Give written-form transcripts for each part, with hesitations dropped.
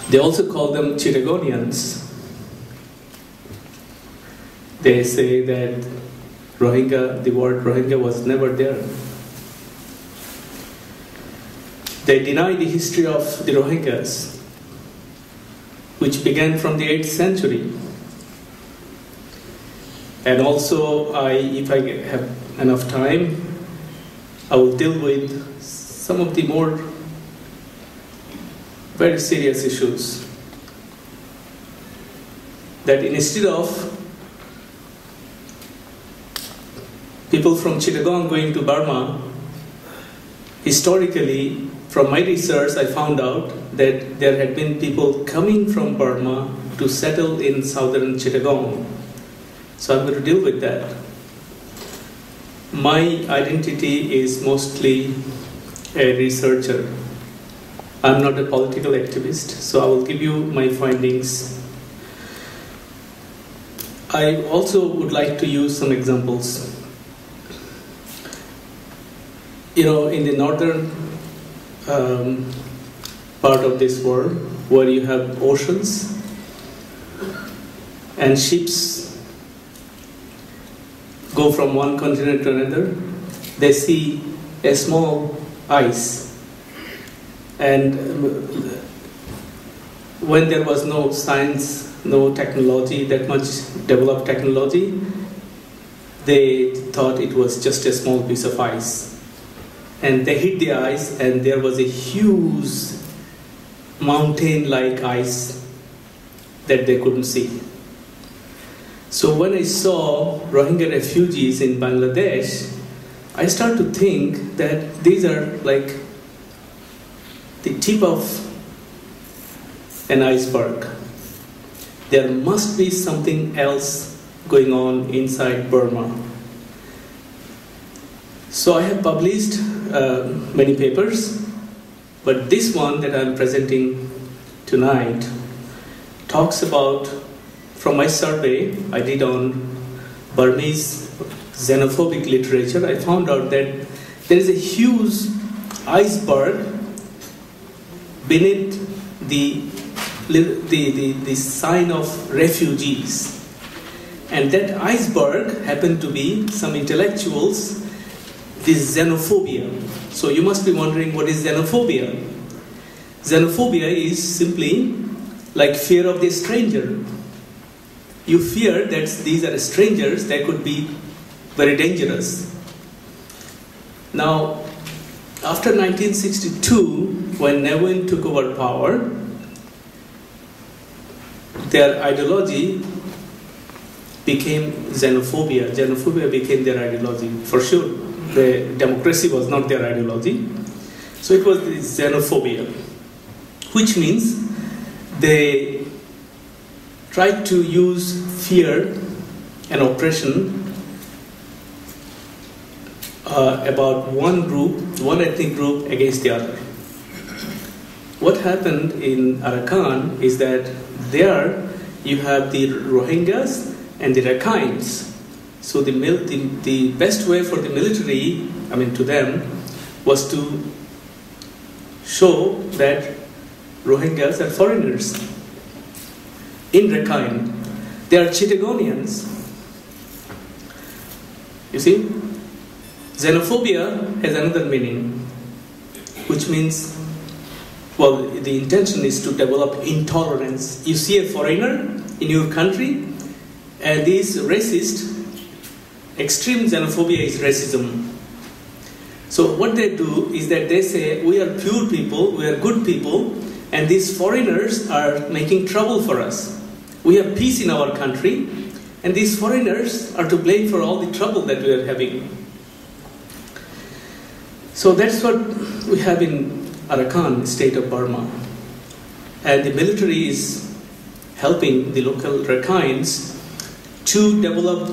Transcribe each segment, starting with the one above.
They also call them Chittagonians. They say that Rohingya, the word Rohingya was never there. They deny the history of the Rohingyas, which began from the 8th century. And also, if I have enough time, I will deal with some of the more very serious issues. That instead of people from Chittagong going to Burma, historically, from my research, I found out that there had been people coming from Burma to settle in southern Chittagong. So I'm going to deal with that. My identity is mostly a researcher. I'm not a political activist, so I will give you my findings. I also would like to use some examples. You know, in the northern part of this world, where you have oceans and ships go from one continent to another, they see a small ice. And when there was no science, no technology, that much developed technology, they thought it was just a small piece of ice. And they hit the ice, and there was a huge mountain-like ice that they couldn't see. So when I saw Rohingya refugees in Bangladesh, I started to think that these are like the tip of an iceberg. There must be something else going on inside Burma. So I have published many papers, but this one that I'm presenting tonight talks about, from my survey I did on Burmese xenophobic literature, I found out that there is a huge iceberg beneath the sign of refugees. And that iceberg happened to be some intellectuals, this xenophobia. So you must be wondering, what is xenophobia? Xenophobia is simply like fear of the stranger. You fear that these are strangers, they could be very dangerous. Now, after 1962, when Nevin took over power, their ideology became xenophobia. Xenophobia became their ideology. For sure, the democracy was not their ideology. So it was the xenophobia, which means they tried to use fear and oppression about one group, one ethnic group against the other. What happened in Arakan is that there you have the Rohingyas and the Rakhines. So the best way for the military, to them, was to show that Rohingyas are foreigners. In Rakhine, they are Chittagonians. You see? Xenophobia has another meaning, which means, well, the intention is to develop intolerance. You see a foreigner in your country, and this racist, extreme xenophobia is racism. So what they do is that they say, we are pure people, we are good people, and these foreigners are making trouble for us. We have peace in our country, and these foreigners are to blame for all the trouble that we are having. So that's what we have in Arakan, state of Burma. And the military is helping the local Rakhines to develop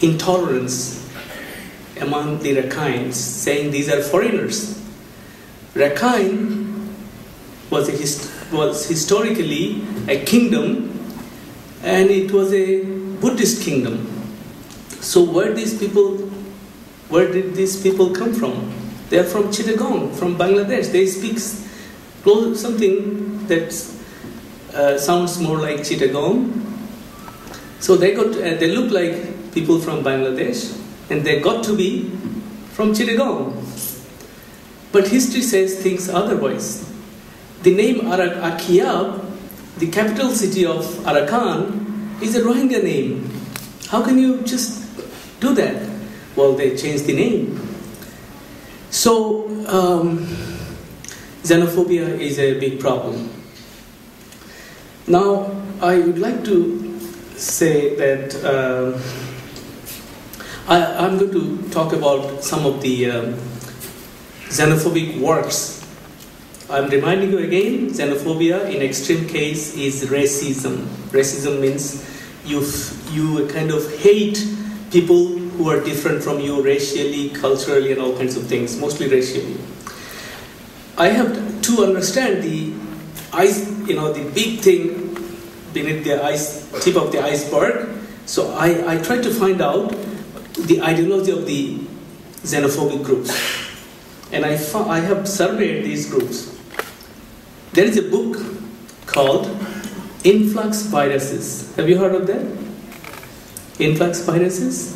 intolerance among the Rakhines, saying these are foreigners. Rakhine was historically a kingdom, and it was a Buddhist kingdom. So where did these people come from? They are from Chittagong, from Bangladesh. They speak something that sounds more like Chittagong. So they look like people from Bangladesh, and they got to be from Chittagong. But history says things otherwise. The name Akyab, the capital city of Arakan, is a Rohingya name. How can you just do that? Well, they changed the name. So, xenophobia is a big problem. Now, I would like to say that I'm going to talk about some of the xenophobic works. I'm reminding you again, xenophobia in extreme case is racism. Racism means you kind of hate people who are different from you racially, culturally, and all kinds of things, mostly racially. I have to understand the big thing beneath the tip of the iceberg. So I tried to find out the ideology of the xenophobic groups. And I have surveyed these groups. There is a book called Influx Viruses. Have you heard of that? Influx Viruses?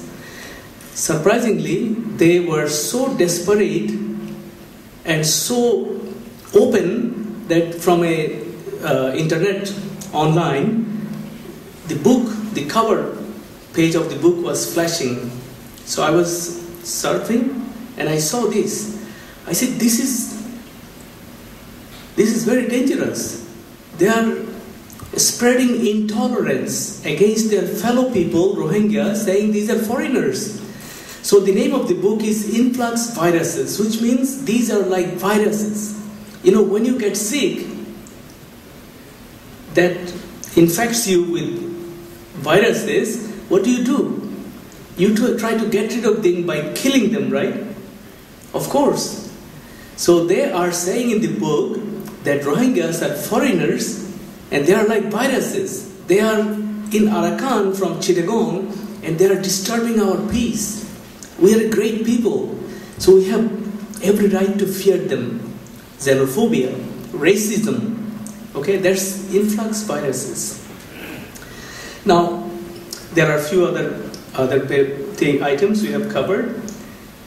Surprisingly, they were so desperate and so open that from a internet online, the cover page of the book was flashing. So I was surfing and I saw this. I said, this is very dangerous. They are spreading intolerance against their fellow people, Rohingya, saying these are foreigners. So the name of the book is Influx Viruses, which means these are like viruses. You know, when you get sick, that infects you with viruses, what do? You try to get rid of them by killing them, right? Of course. So they are saying in the book that Rohingyas are foreigners and they are like viruses. They are in Arakan from Chittagong and they are disturbing our peace. We are a great people, so we have every right to fear them. Xenophobia, racism, okay, that's influx viruses. Now, there are a few other items we have covered.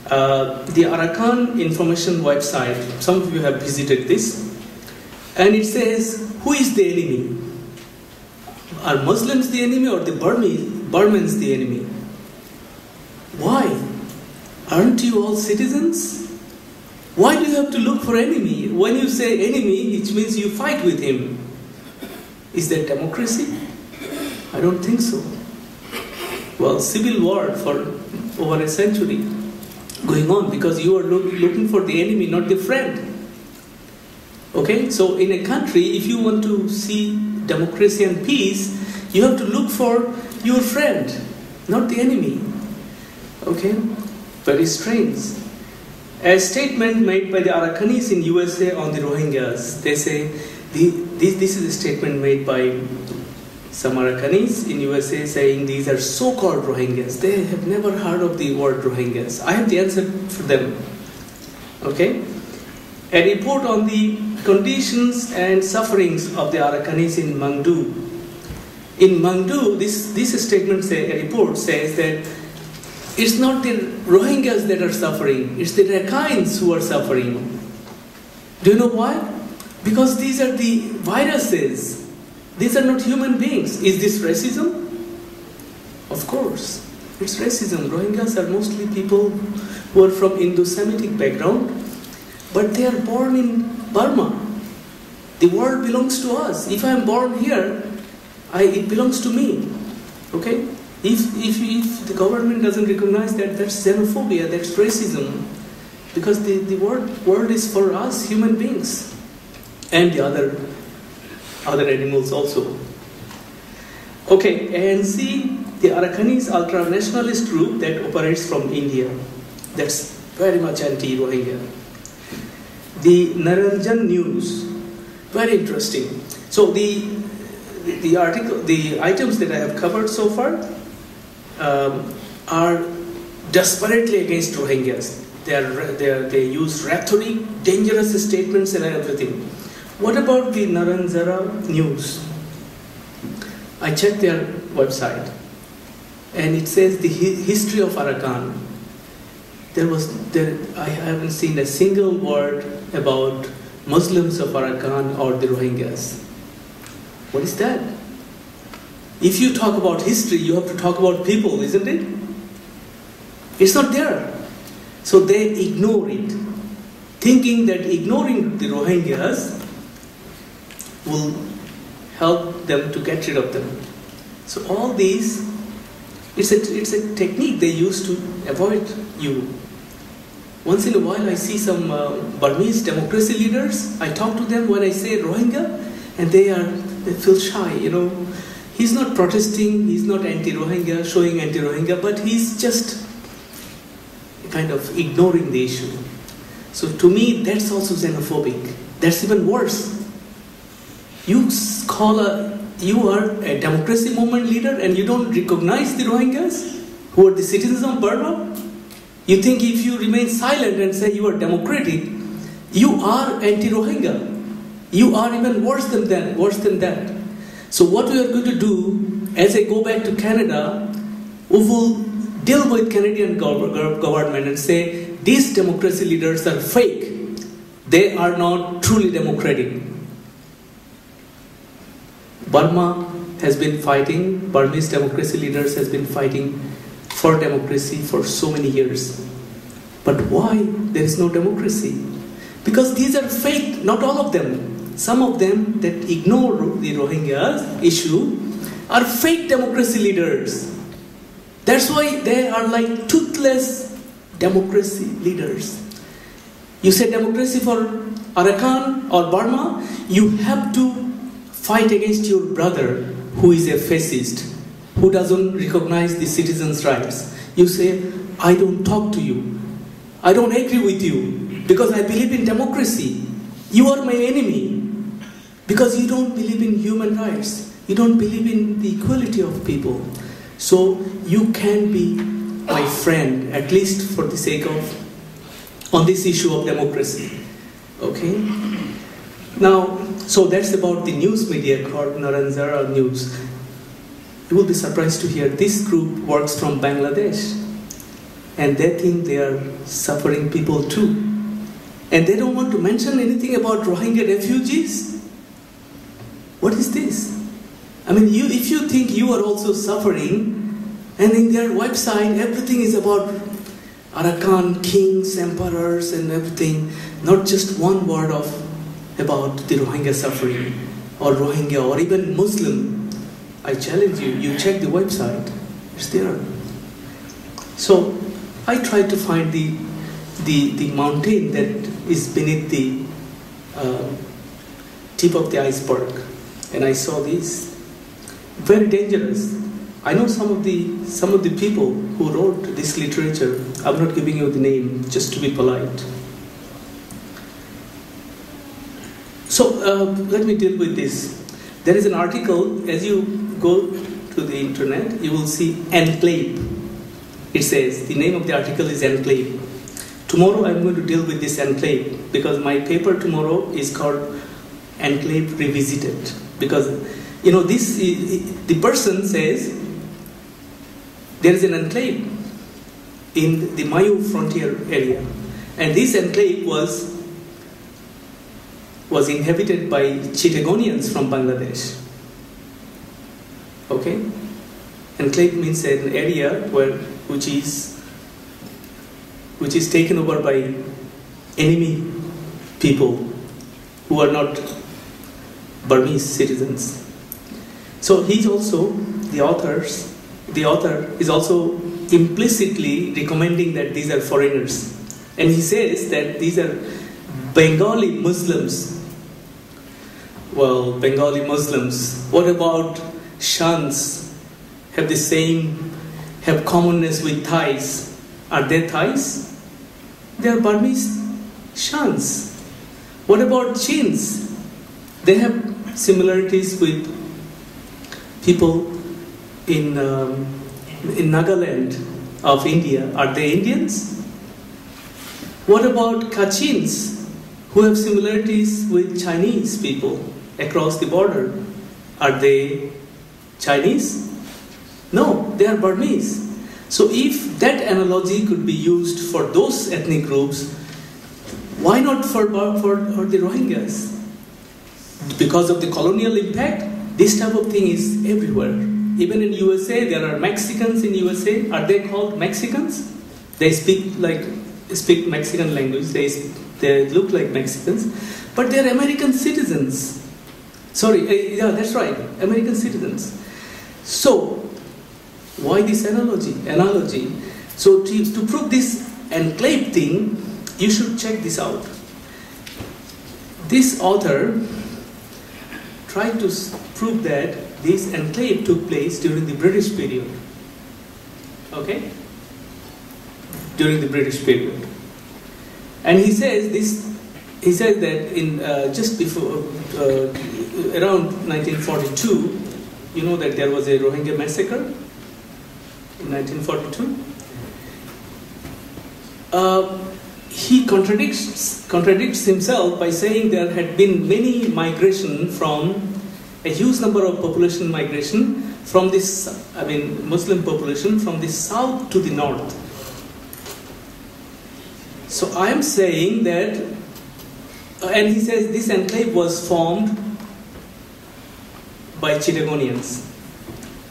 The Arakan information website, some of you have visited this, and it says, who is the enemy? Are Muslims the enemy or the Burmans the enemy? Why? Aren't you all citizens? Why do you have to look for enemy? When you say enemy, it means you fight with him. Is that democracy? I don't think so. Well, civil war for over a century going on because you are looking for the enemy, not the friend. Okay, so in a country, if you want to see democracy and peace, you have to look for your friend, not the enemy. Okay, very strange. A statement made by the Arakanis in USA on the Rohingyas, they say, this is a statement made by some Arakanis in USA saying these are so-called Rohingyas. They have never heard of the word Rohingyas. I have the answer for them. Okay? A report on the conditions and sufferings of the Arakanis in Mangdu. In Mangdu, this statement a report says that it's not the Rohingyas that are suffering, it's the Rakhines who are suffering. Do you know why? Because these are the viruses. These are not human beings. Is this racism? Of course, it's racism. Rohingyas are mostly people who are from Indo-Semitic background, but they are born in Burma. The world belongs to us. If I am born here, it belongs to me. Okay? If the government doesn't recognize that, that's xenophobia, that's racism. Because the world is for us, human beings. And the other animals also. Okay, ANC, the Arakanis ultra-nationalist group that operates from India. That's very much anti-Rohingya. The Naranjan News, very interesting. So the items that I have covered so far are desperately against Rohingyas. They use rhetoric, dangerous statements and everything. What about the Naranjara news? I checked their website, and it says the history of Arakan. I haven't seen a single word about Muslims of Arakan or the Rohingyas. What is that? If you talk about history, you have to talk about people, isn't it? It's not there. So they ignore it, thinking that ignoring the Rohingyas will help them to get rid of them. So all these, it's a technique they use to avoid you. Once in a while I see some Burmese democracy leaders, I talk to them when I say Rohingya, and they feel shy, He's not protesting, he's not anti-Rohingya, showing anti-Rohingya, but he's just kind of ignoring the issue. So to me, that's also xenophobic. That's even worse. You are a democracy movement leader and you don't recognize the Rohingyas who are the citizens of Burma? You think if you remain silent and say you are democratic, you are anti-Rohingya. You are even worse than that. So what we are going to do, as I go back to Canada, we will deal with Canadian government and say, these democracy leaders are fake. They are not truly democratic. Burma has been fighting, Burmese democracy leaders has been fighting for democracy for so many years. But why there is no democracy? Because these are fake, not all of them. Some of them that ignore the Rohingya issue are fake democracy leaders. That's why they are like toothless democracy leaders. You say democracy for Arakan or Burma, you have to fight against your brother who is a fascist, who doesn't recognize the citizens' rights. You say, I don't talk to you. I don't agree with you because I believe in democracy. You are my enemy because you don't believe in human rights. You don't believe in the equality of people. So you can be my friend, at least for the sake of, on this issue of democracy. Okay? Now, so that's about the news media called Naranjara News. You will be surprised to hear this group works from Bangladesh. And they think they are suffering people too. And they don't want to mention anything about Rohingya refugees. What is this? I mean, if you think you are also suffering, and in their website everything is about Arakan kings, emperors and everything, not just one word about the Rohingya suffering, or Rohingya, or even Muslim. I challenge you, you check the website, it's there. So, I tried to find the mountain that is beneath the tip of the iceberg, and I saw this. Very dangerous. I know some of the people who wrote this literature. I'm not giving you the name, just to be polite. So let me deal with this. There is an article, as you go to the internet, you will see enclave. It says, the name of the article is enclave. Tomorrow I'm going to deal with this enclave because my paper tomorrow is called Enclave Revisited. Because, the person says there is an enclave in the Mayu frontier area. And this enclave was inhabited by Chittagonians from Bangladesh. Okay? Enclave means an area which is taken over by enemy people who are not Burmese citizens. So he's also, the author is also implicitly recommending that these are foreigners. And he says that these are Bengali Muslims. Well, Bengali Muslims. What about Shans? Have commonness with Thais. Are they Thais? They are Burmese Shans. What about Chins? They have similarities with people in Nagaland of India. Are they Indians? What about Kachins? who have similarities with Chinese people across the border. Are they Chinese? No, they are Burmese. So if that analogy could be used for those ethnic groups, why not for the Rohingyas? Because of the colonial impact, this type of thing is everywhere. Even in USA, there are Mexicans in USA. Are they called Mexicans? They speak Mexican language. They look like Mexicans, but they are American citizens. Sorry, yeah, that's right, American citizens. So why this analogy? So to prove this enclave thing, you should check this out. This author tried to prove that this enclave took place during the British period. Okay? During the British period. And he says that in just before, around 1942, you know that there was a Rohingya massacre in 1942. He contradicts himself by saying there had been many migration from a huge number of population migration from this, Muslim population from the south to the north. So I am saying that, and he says this enclave was formed by Chittagonians.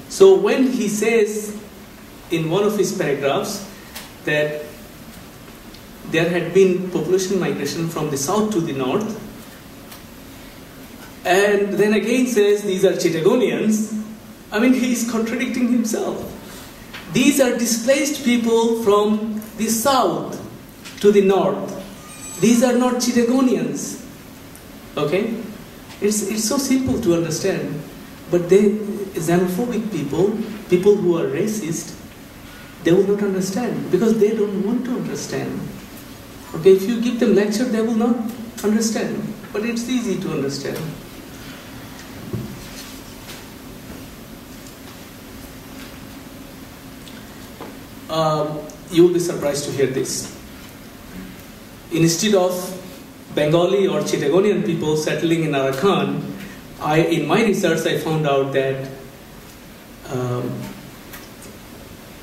So when he says in one of his paragraphs that there had been population migration from the south to the north, and then again says these are Chittagonians, he is contradicting himself. These are displaced people from the south to the north. These are not Chittagonians. Okay? It's so simple to understand. But xenophobic people who are racist, they will not understand because they don't want to understand. Okay, if you give them lecture, they will not understand. But it's easy to understand. You will be surprised to hear this. Instead of Bengali or Chittagonian people settling in Arakan, in my research I found out that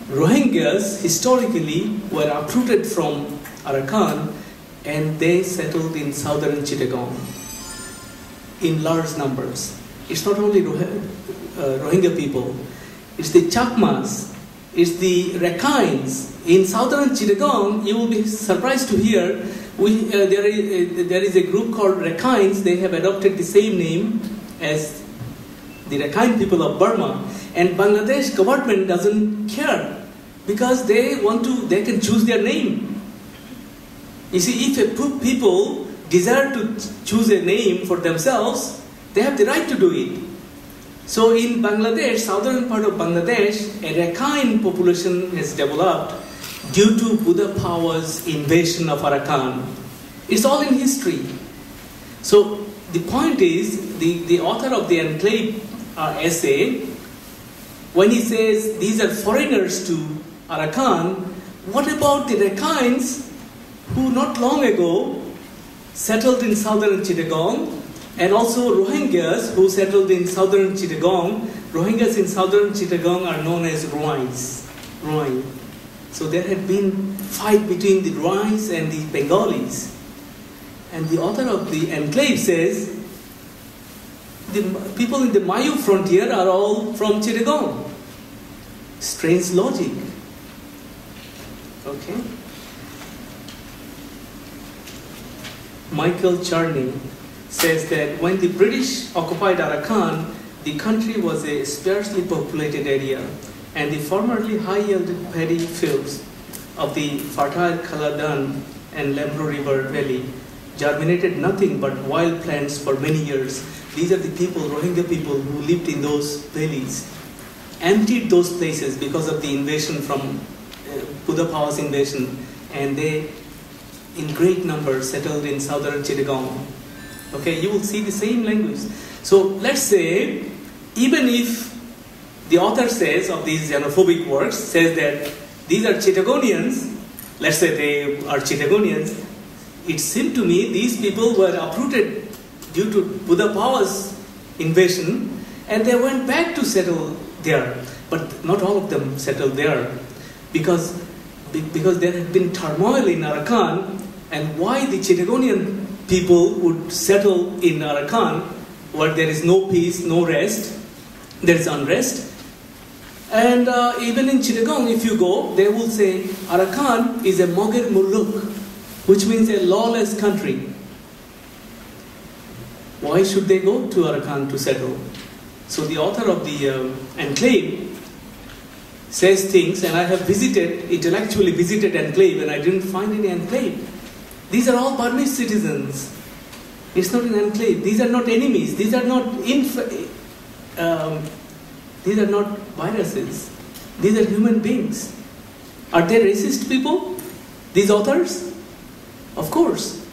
Rohingyas historically were uprooted from Arakan and they settled in southern Chittagong in large numbers. It's not only Rohingya people, it's the Chakmas, it's the Rakhines. In southern Chittagong, you will be surprised to hear there is a group called Rakhines. They have adopted the same name as the Rakhine people of Burma, and Bangladesh government doesn't care because they can choose their name. You see, if a people desire to choose a name for themselves, they have the right to do it. So in Bangladesh, southern part of Bangladesh, a Rakhine population has developed due to Buddha Power's invasion of Arakan. It's all in history. So the point is, the author of the enclave essay, when he says these are foreigners to Arakan, what about the Rakhines who not long ago settled in southern Chittagong, and also Rohingyas who settled in southern Chittagong? Rohingyas in southern Chittagong are known as Rohingya. So there had been fight between the Rohingyas and the Bengalis. And the author of the enclave says the people in the Mayu frontier are all from Chittagong. Strange logic. Okay. Michael Charney says that when the British occupied Arakan, the country was a sparsely populated area, and the formerly high-yielding paddy fields of the fertile Kaladan and Lembro River Valley germinated nothing but wild plants for many years. These are the people, Rohingya people, who lived in those valleys, emptied those places because of the invasion from Buddha Power's invasion, and they, in great numbers, settled in southern Chittagong. Okay, you will see the same language. So let's say, even if the author says of these xenophobic works, says that these are Chittagonians, let's say they are Chittagonians, it seemed to me these people were uprooted due to Buddha Power's invasion, and they went back to settle there. But not all of them settled there, because there had been turmoil in Arakan, and why the Chittagonian people would settle in Arakan, where there is no peace, no rest, there is unrest. And even in Chittagong, if you go, they will say Arakan is a Mogir Muluk, which means a lawless country. Why should they go to Arakan to settle? So the author of the enclave says things, and I have intellectually visited enclave, and I didn't find any enclave. These are all Burmese citizens. It's not an enclave. These are not enemies. These are not viruses. These are human beings. Are they racist people? These authors? Of course.